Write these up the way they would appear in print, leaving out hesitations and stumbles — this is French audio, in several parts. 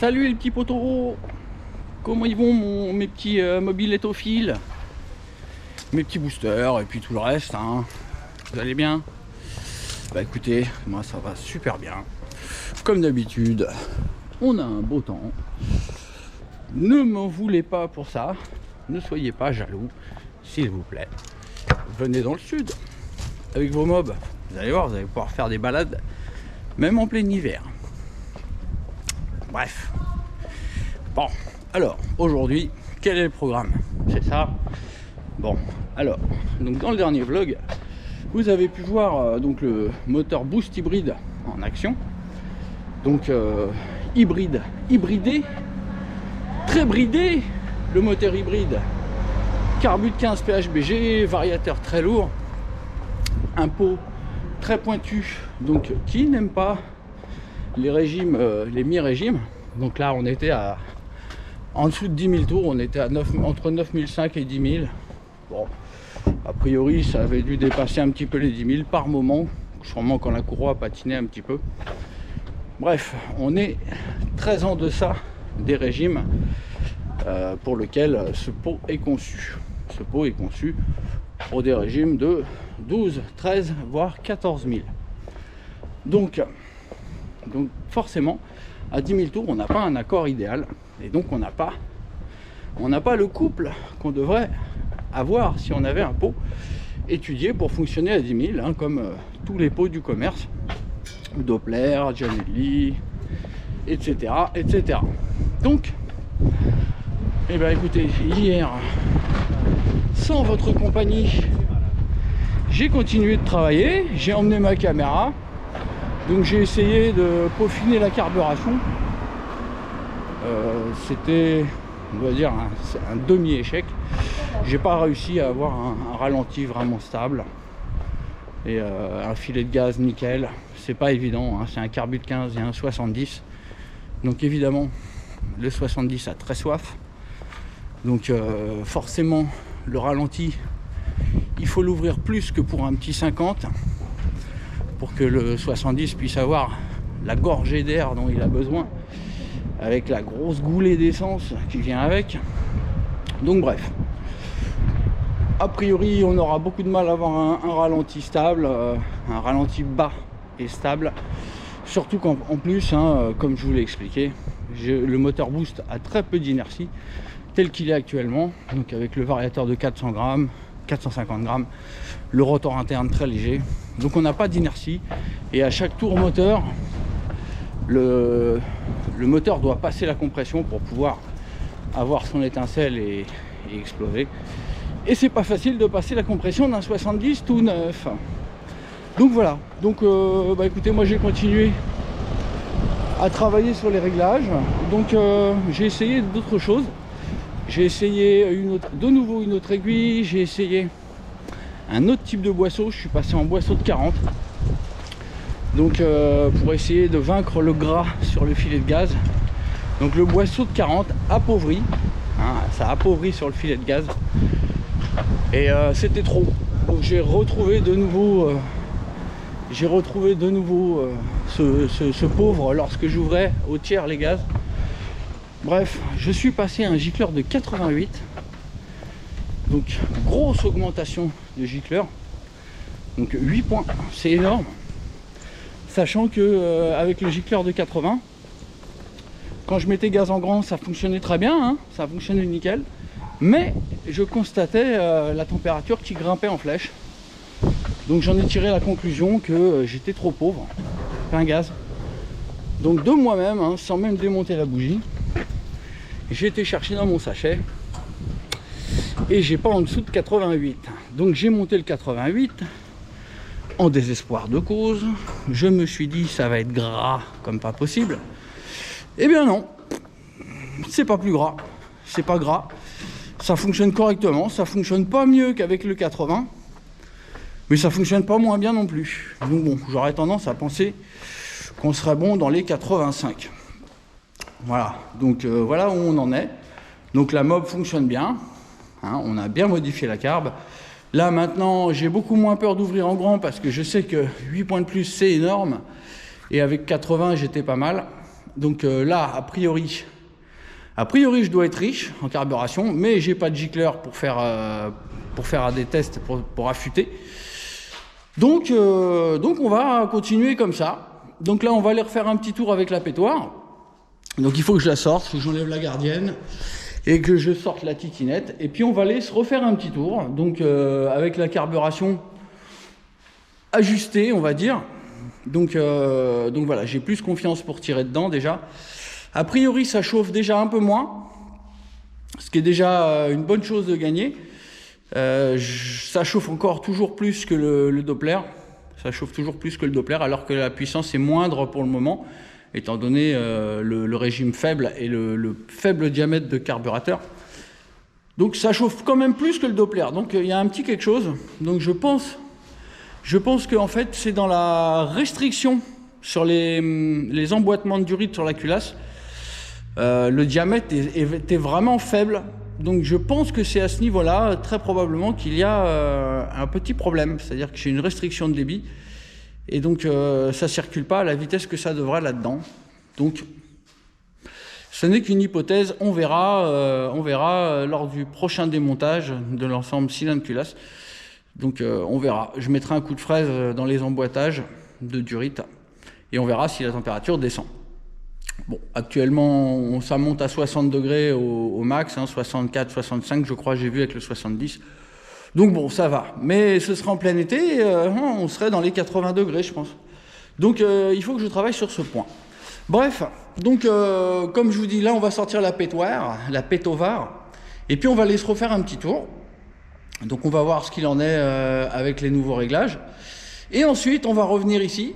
Salut les petits poteaux. Comment ils vont mes petits mobiletophiles, mes petits boosters et puis tout le reste hein. Vous allez bien? Bah écoutez, moi ça va super bien. Comme d'habitude, on a un beau temps. Ne m'en voulez pas pour ça. Ne soyez pas jaloux, s'il vous plaît. Venez dans le sud avec vos mobs. Vous allez voir, vous allez pouvoir faire des balades même en plein hiver. Bref. Bon, alors aujourd'hui, quel est le programme? C'est ça. Bon, alors, donc dans le dernier vlog, vous avez pu voir donc le moteur boost hybride en action. Donc hybridé, très bridé, le moteur hybride. Carbu de 15 PHBG, variateur très lourd, un pot très pointu, donc qui n'aime pas les régimes, les mi-régimes. Donc là on était à en dessous de 10 000 tours, on était à entre 9005 et 10 000. Bon, a priori ça avait dû dépasser un petit peu les 10 000 par moment, sûrement quand la courroie patinait un petit peu. Bref, on est très en deçà des régimes pour lesquels ce pot est conçu. Ce pot est conçu pour des régimes de 12, 13, voire 14 000. Donc forcément, à 10 000 tours, on n'a pas un accord idéal. Et donc on n'a pas le couple qu'on devrait avoir si on avait un pot étudié pour fonctionner à 10 000, hein, comme tous les pots du commerce. Doppler, Gianelli, etc. etc. Donc, eh bien écoutez, hier, sans votre compagnie, j'ai continué de travailler, j'ai emmené ma caméra, donc j'ai essayé de peaufiner la carburation. C'était, on va dire, un demi-échec. J'ai pas réussi à avoir un ralenti vraiment stable et un filet de gaz nickel. C'est pas évident, hein. C'est un carbu de 15 et un 70. Donc évidemment, le 70 a très soif. Donc forcément, le ralenti, il faut l'ouvrir plus que pour un petit 50 pour que le 70 puisse avoir la gorgée d'air dont il a besoin, avec la grosse goulée d'essence qui vient avec. Donc bref, a priori on aura beaucoup de mal à avoir un ralenti stable, un ralenti bas et stable, surtout qu'en plus hein, comme je vous l'ai expliqué, le moteur boost a très peu d'inertie tel qu'il est actuellement, donc avec le variateur de 400 grammes, 450 grammes, le rotor interne très léger, donc on n'a pas d'inertie et à chaque tour moteur le moteur doit passer la compression pour pouvoir avoir son étincelle et exploser. Et c'est pas facile de passer la compression d'un 70 tout neuf. Donc voilà. Donc bah écoutez, moi j'ai continué à travailler sur les réglages. Donc j'ai essayé d'autres choses. J'ai essayé de nouveau une autre aiguille. J'ai essayé un autre type de boisseau. Je suis passé en boisseau de 40. Donc pour essayer de vaincre le gras sur le filet de gaz. Donc le boisseau de 40 appauvrit, hein, ça appauvrit sur le filet de gaz et c'était trop. Donc j'ai retrouvé de nouveau ce pauvre lorsque j'ouvrais au tiers les gaz. Bref, je suis passé à un gicleur de 88, donc grosse augmentation de gicleur, donc 8 points, c'est énorme. Sachant que avec le gicleur de 80, quand je mettais gaz en grand, ça fonctionnait très bien, hein, ça fonctionnait nickel, mais je constatais la température qui grimpait en flèche. Donc j'en ai tiré la conclusion que j'étais trop pauvre, plein gaz. Donc de moi-même, hein, sans même démonter la bougie, j'ai été chercher dans mon sachet et j'ai pas en dessous de 88. Donc j'ai monté le 88. En désespoir de cause, je me suis dit ça va être gras comme pas possible. Eh bien non, c'est pas plus gras, c'est pas gras, ça fonctionne correctement, ça fonctionne pas mieux qu'avec le 80, mais ça fonctionne pas moins bien non plus. Donc bon, j'aurais tendance à penser qu'on serait bon dans les 85. Voilà, donc voilà où on en est. Donc la mob fonctionne bien, hein, on a bien modifié la carbe. Là maintenant j'ai beaucoup moins peur d'ouvrir en grand parce que je sais que 8 points de plus c'est énorme et avec 80 j'étais pas mal. Donc là, a priori, je dois être riche en carburation, mais j'ai pas de gicleur pour faire des tests pour affûter. Donc on va continuer comme ça. Donc là, on va aller refaire un petit tour avec la pétoire. Donc il faut que je la sorte, il faut que j'enlève la gardienne et que je sorte la titinette. Et puis on va aller se refaire un petit tour. Donc avec la carburation ajustée, on va dire. Donc voilà, j'ai plus confiance pour tirer dedans déjà. A priori, ça chauffe déjà un peu moins, ce qui est déjà une bonne chose de gagner. Ça chauffe encore toujours plus que le Doppler. Ça chauffe toujours plus que le Doppler, alors que la puissance est moindre pour le moment, étant donné le régime faible et le faible diamètre de carburateur. Donc ça chauffe quand même plus que le Doppler. Donc il y a un petit quelque chose. Donc je pense que en fait c'est dans la restriction sur les emboîtements de durite sur la culasse. Le diamètre était vraiment faible. Donc je pense que c'est à ce niveau-là, très probablement, qu'il y a un petit problème. C'est-à-dire que j'ai une restriction de débit. Et donc ça ne circule pas à la vitesse que ça devrait là-dedans. Donc ce n'est qu'une hypothèse. On verra lors du prochain démontage de l'ensemble cylindre-culasse. Donc on verra. Je mettrai un coup de fraise dans les emboîtages de durite. Et on verra si la température descend. Bon, actuellement, ça monte à 60 degrés au max, hein, 64, 65, je crois, j'ai vu avec le 70. Donc bon, ça va. Mais ce sera en plein été, on serait dans les 80 degrés, je pense. Donc il faut que je travaille sur ce point. Bref, donc comme je vous dis, là, on va sortir la pétoire, la pétovar, et puis on va aller se refaire un petit tour. Donc on va voir ce qu'il en est avec les nouveaux réglages. Et ensuite, on va revenir ici,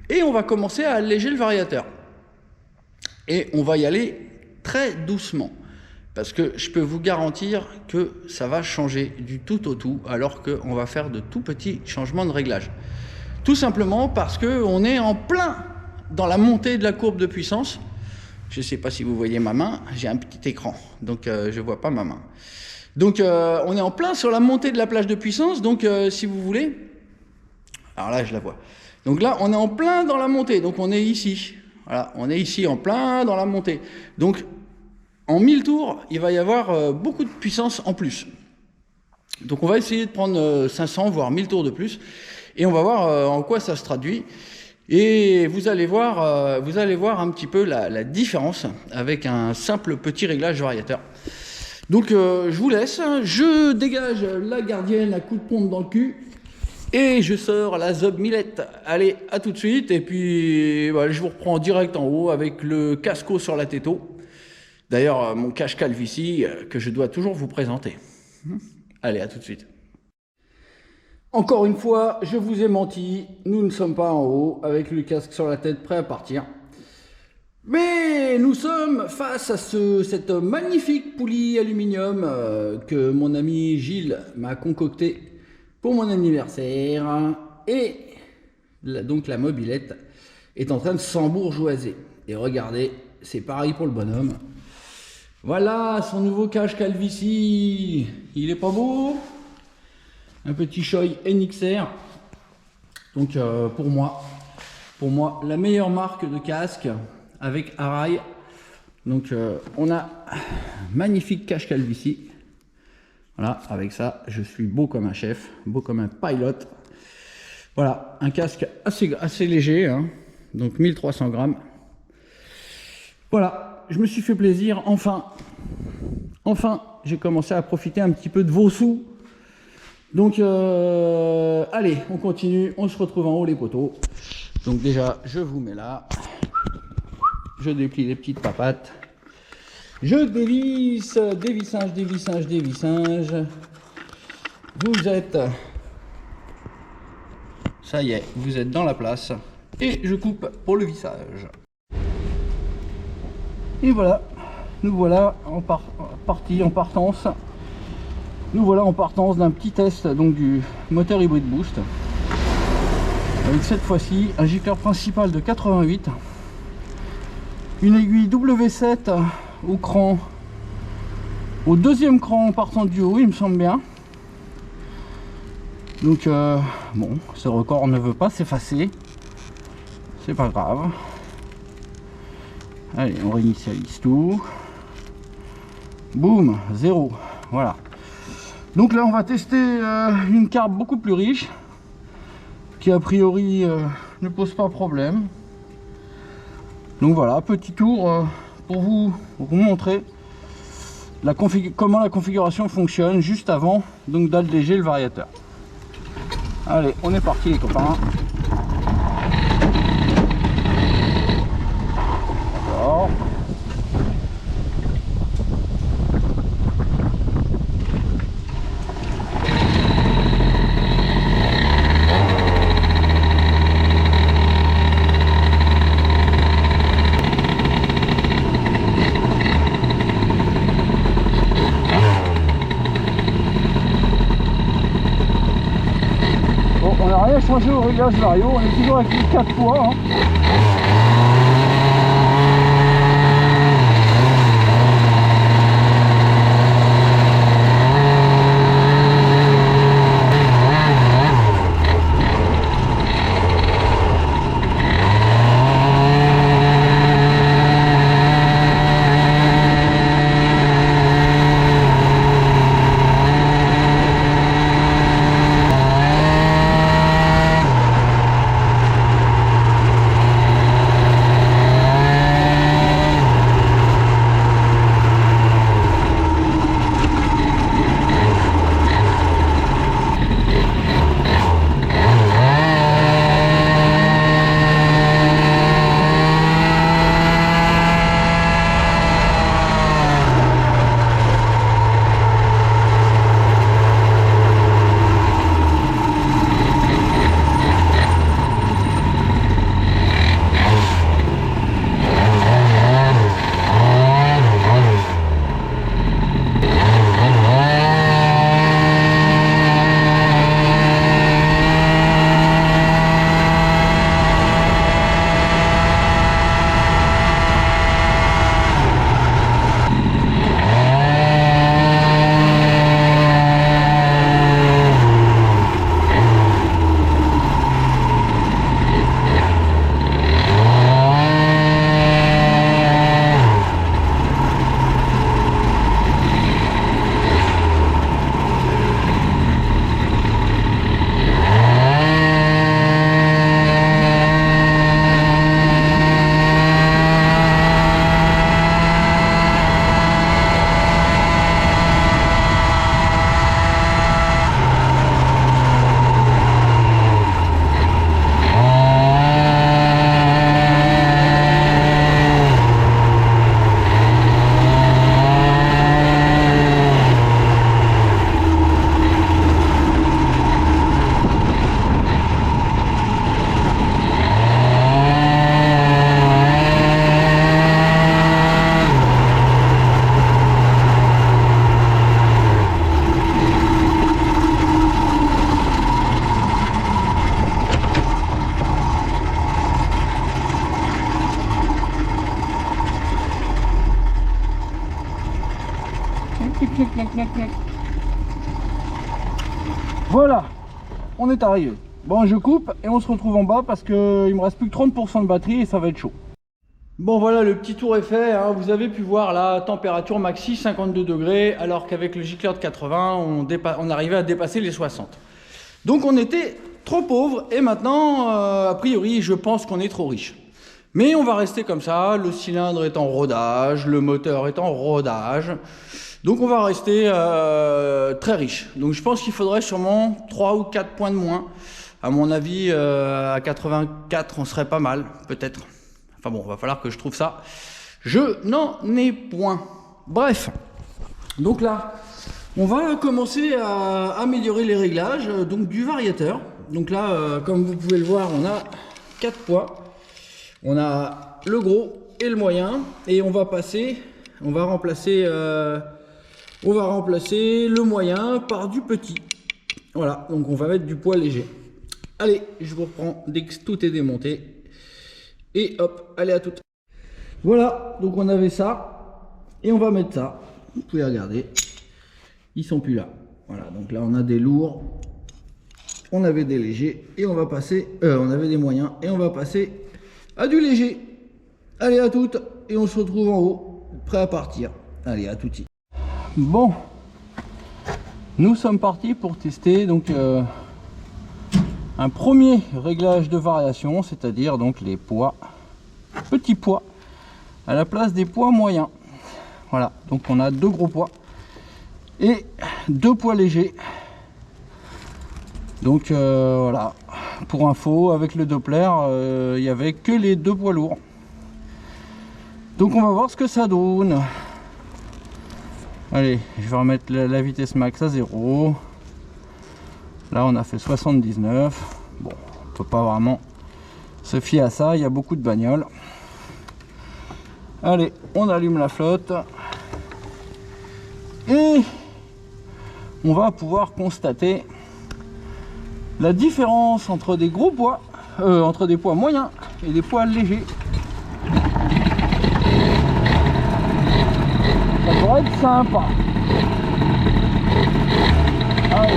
et on va commencer à alléger le variateur. Et on va y aller très doucement, parce que je peux vous garantir que ça va changer du tout au tout, alors qu'on va faire de tout petits changements de réglage. Tout simplement parce qu'on est en plein dans la montée de la courbe de puissance. Je ne sais pas si vous voyez ma main, j'ai un petit écran, donc je ne vois pas ma main. Donc on est en plein sur la montée de la plage de puissance, donc si vous voulez... Alors là, je la vois. Donc là, on est en plein dans la montée, donc on est ici. Voilà, on est ici en plein dans la montée. Donc, en 1000 tours, il va y avoir beaucoup de puissance en plus. Donc, on va essayer de prendre 500, voire 1000 tours de plus. Et on va voir en quoi ça se traduit. Et vous allez voir un petit peu la différence avec un simple petit réglage variateur. Donc, je vous laisse. Je dégage la gardienne à coup de pompe dans le cul. Et je sors la Zob 1000. Allez, à tout de suite. Et puis, voilà, je vous reprends direct en haut avec le casco sur la této. D'ailleurs, mon cache calvitie que je dois toujours vous présenter. Allez, à tout de suite. Encore une fois, je vous ai menti. Nous ne sommes pas en haut avec le casque sur la tête prêt à partir. Mais nous sommes face à cette magnifique poulie aluminium que mon ami Gilles m'a concocté pour mon anniversaire, et donc la mobilette est en train de s'embourgeoiser. Et regardez, c'est pareil pour le bonhomme. Voilà son nouveau cache calvitie. Il est pas beau? Un petit Shoei NXR. Donc pour moi, la meilleure marque de casque avec Arai. Donc on a magnifique cache calvitie. Voilà, avec ça, je suis beau comme un chef, beau comme un pilote. Voilà, un casque assez léger, hein, donc 1300 grammes. Voilà, je me suis fait plaisir, enfin, j'ai commencé à profiter un petit peu de vos sous. Donc, allez, on continue, on se retrouve en haut les poteaux. Donc déjà, je vous mets là, je déplie les petites papates. Je dévisse, dévissage. Vous êtes... Ça y est, vous êtes dans la place. Et je coupe pour le vissage. Et voilà, nous voilà en partance. Nous voilà en partance d'un petit test donc du moteur hybride boost. Avec cette fois-ci un gicleur principal de 88. Une aiguille W7 au cran, au deuxième cran en partant du haut, il me semble bien. Donc bon, ce record ne veut pas s'effacer, c'est pas grave. Allez, on réinitialise tout. Boum, 0. Voilà. Donc là, on va tester une carbe beaucoup plus riche, qui a priori ne pose pas problème. Donc voilà, petit tour pour vous montrer comment la configuration fonctionne juste avant donc d'alléger le variateur. Allez, on est parti les copains. D'accord. On n'a rien changé au réglage vario, on est toujours avec les 4 fois. Hein. Voilà, on est arrivé. Bon, je coupe et on se retrouve en bas parce qu'il me reste plus que 30% de batterie et ça va être chaud. Bon voilà, le petit tour est fait, hein. Vous avez pu voir la température maxi 52 degrés alors qu'avec le gicleur de 80 on arrivait à dépasser les 60. Donc on était trop pauvre et maintenant a priori je pense qu'on est trop riche. Mais on va rester comme ça, le cylindre est en rodage, le moteur est en rodage. Donc on va rester très riche. Donc je pense qu'il faudrait sûrement 3 ou 4 points de moins. À mon avis, à 84 on serait pas mal, peut-être. Enfin bon, va falloir que je trouve ça. Je n'en ai point. Bref, donc là, on va commencer à améliorer les réglages donc du variateur. Donc là, comme vous pouvez le voir, on a 4 poids. On a le gros et le moyen. Et on va remplacer le moyen par du petit. Voilà, donc on va mettre du poids léger. Allez, je vous reprends dès que tout est démonté. Et hop, allez à toutes. Voilà, donc on avait ça. Et on va mettre ça. Vous pouvez regarder. Ils sont plus là. Voilà, donc là on a des lourds. On avait des légers. Et on va passer... on avait des moyens. Et on va passer à du léger. Allez à toutes et on se retrouve en haut, prêt à partir. Allez à tout. Bon, nous sommes partis pour tester donc un premier réglage de variation, c'est-à-dire donc les poids, petits poids, à la place des poids moyens. Voilà, donc on a 2 gros poids et 2 poids légers. Donc voilà, pour info, avec le Doppler, il n'y avait que les 2 poids lourds. Donc on va voir ce que ça donne. Allez, je vais remettre la vitesse max à 0. Là on a fait 79. Bon, on peut pas vraiment se fier à ça, il y a beaucoup de bagnoles. Allez, on allume la flotte. Et on va pouvoir constater la différence entre des gros poids, entre des poids moyens et des poids légers. Ça pourrait être sympa. Allez.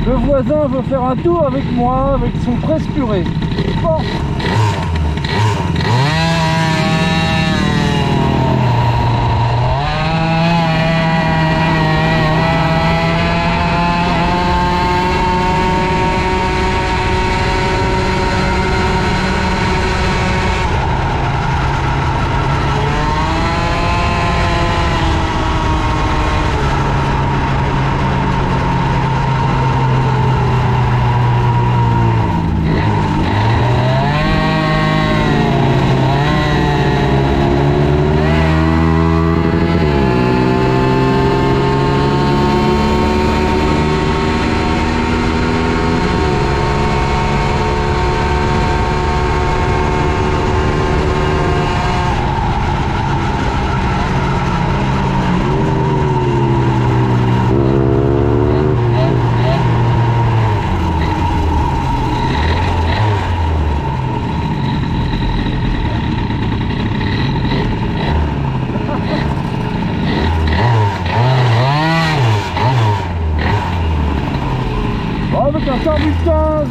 Le voisin veut faire un tour avec moi avec son presse purée. Bon. Avec un Carbus 15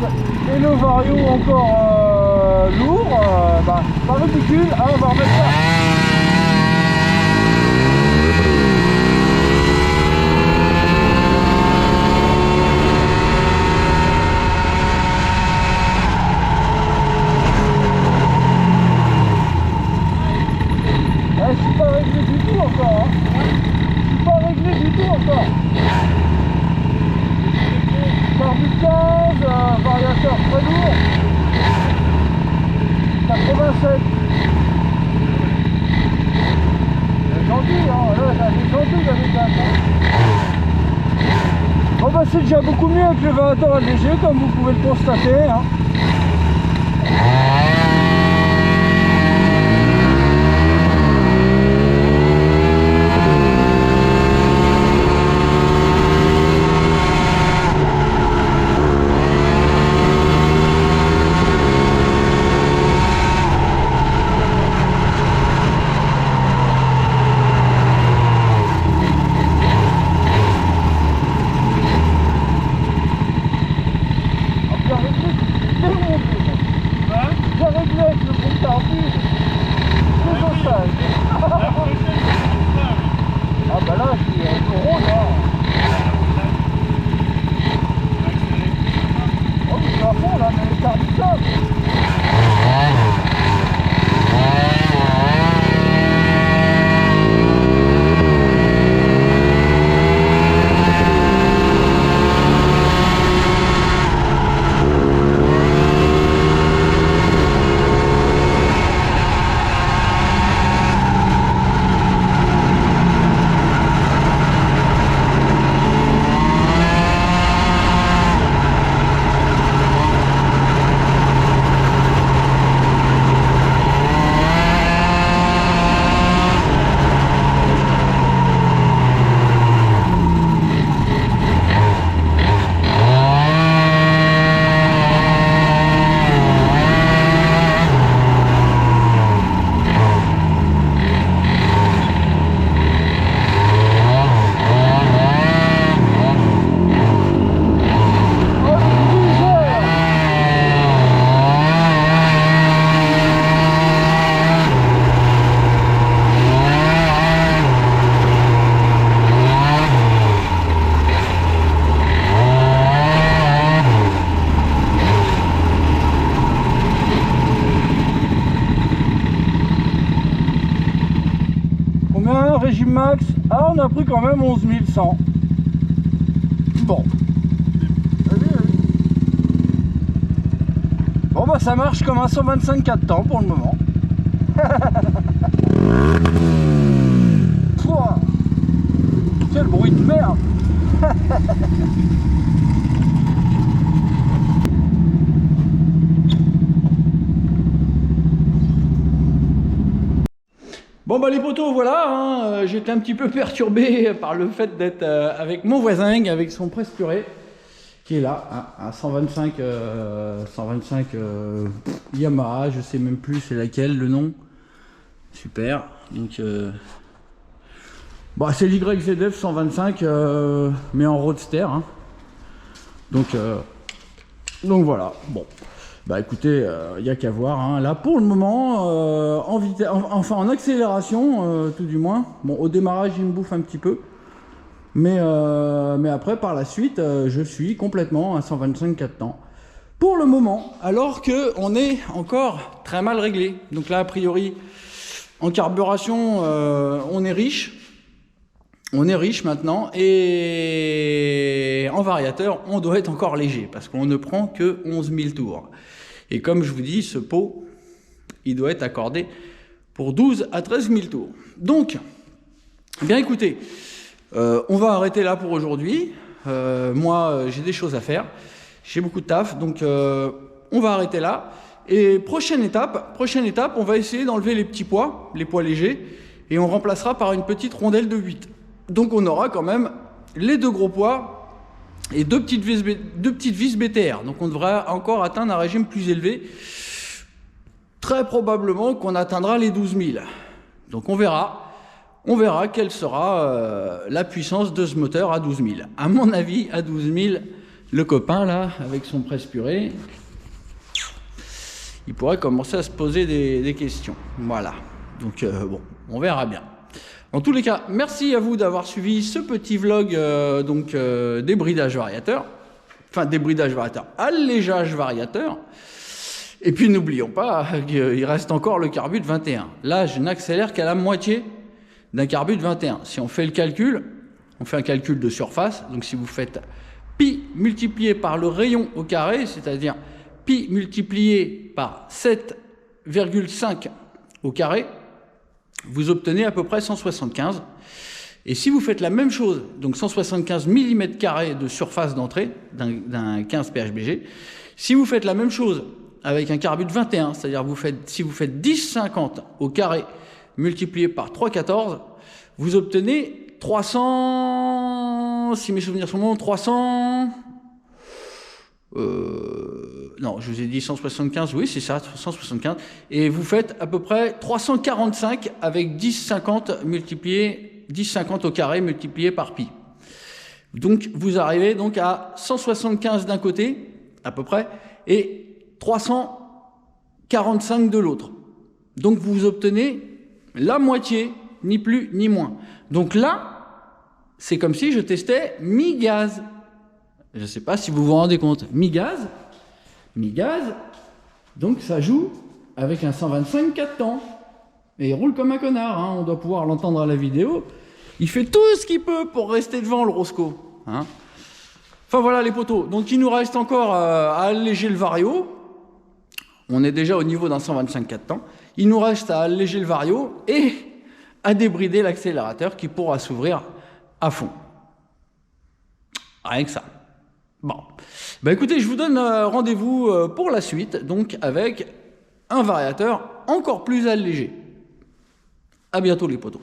et le Vario encore lourd, bah, pas ridicule, hein, on va remettre ça. Je suis pas réglé du tout encore, hein. Je suis pas réglé du tout encore. Carbus 15, variateur très lourd, 87. C'est gentil, hein, là c'est gentil avec ça. Bon bah c'est déjà beaucoup mieux avec le variateur allégé, comme vous pouvez le constater, hein. Ah bah là, je suis un peu rond là. Oh, je suis à fond là, mais le Carbus 15. régime max. Ah, on a pris quand même 11 100. Bon. Bon bah ça marche comme un 125 4 temps pour le moment. Pouah, quel bruit de merde. Bon bah les potos, voilà, hein, j'étais un petit peu perturbé par le fait d'être avec mon voisin, avec son presse purée, qui est là, hein, à 125, 125 Yamaha, je sais même plus c'est laquelle le nom. Super, donc bah, c'est l'YZF 125 mais en roadster, hein. Donc voilà, bon. Bah écoutez, il n'y a qu'à voir, hein. Là pour le moment, en accélération, tout du moins. Bon, au démarrage il me bouffe un petit peu. Mais après par la suite, je suis complètement à 125 4 temps. Pour le moment, alors qu'on est encore très mal réglé. Donc là a priori, en carburation, on est riche. On est riche maintenant, et en variateur, on doit être encore léger, parce qu'on ne prend que 11 000 tours. Et comme je vous dis, ce pot, il doit être accordé pour 12 à 13 000 tours. Donc, eh bien écoutez, on va arrêter là pour aujourd'hui. Moi, j'ai des choses à faire, j'ai beaucoup de taf, donc on va arrêter là. Et prochaine étape, on va essayer d'enlever les petits poids, les poids légers, et on remplacera par une petite rondelle de 8. Donc on aura quand même les deux gros poids et deux petites vis BTR. Donc on devrait encore atteindre un régime plus élevé. Très probablement qu'on atteindra les 12 000. Donc on verra quelle sera la puissance de ce moteur à 12 000. À mon avis, à 12 000, le copain là, avec son presse purée, il pourrait commencer à se poser des questions. Voilà. Donc bon, on verra bien. En tous les cas, merci à vous d'avoir suivi ce petit vlog débridage variateur. Enfin, débridage variateur, allégeage variateur. Et puis n'oublions pas qu'il reste encore le carbu de 21. Là, je n'accélère qu'à la moitié d'un carbu de 21. Si on fait le calcul, on fait un calcul de surface. Donc si vous faites pi multiplié par le rayon au carré, c'est-à-dire pi multiplié par 7,5 au carré, vous obtenez à peu près 175. Et si vous faites la même chose, donc 175 mm² de surface d'entrée d'un 15 PHBG, si vous faites la même chose avec un carbu de 21, c'est-à-dire si vous faites 10,50 au carré multiplié par 3,14, vous obtenez 300, si mes souvenirs sont bons, 300... non, je vous ai dit 175, oui c'est ça, 175, et vous faites à peu près 345 avec 10,50 au carré multiplié par pi. Donc vous arrivez donc à 175 d'un côté, à peu près, et 345 de l'autre. Donc vous obtenez la moitié, ni plus ni moins. Donc là, c'est comme si je testais mi-gaz. Je ne sais pas si vous vous rendez compte. Mi-gaz, donc ça joue avec un 125 4 temps. Et il roule comme un connard, hein. On doit pouvoir l'entendre à la vidéo. Il fait tout ce qu'il peut pour rester devant le Roscoe, hein. Enfin voilà les potos. Donc il nous reste encore à alléger le vario. On est déjà au niveau d'un 125 4 temps. Il nous reste à alléger le vario et à débrider l'accélérateur qui pourra s'ouvrir à fond. Rien que ça. Bon, bah écoutez, je vous donne rendez-vous pour la suite, donc avec un variateur encore plus allégé. À bientôt les potos.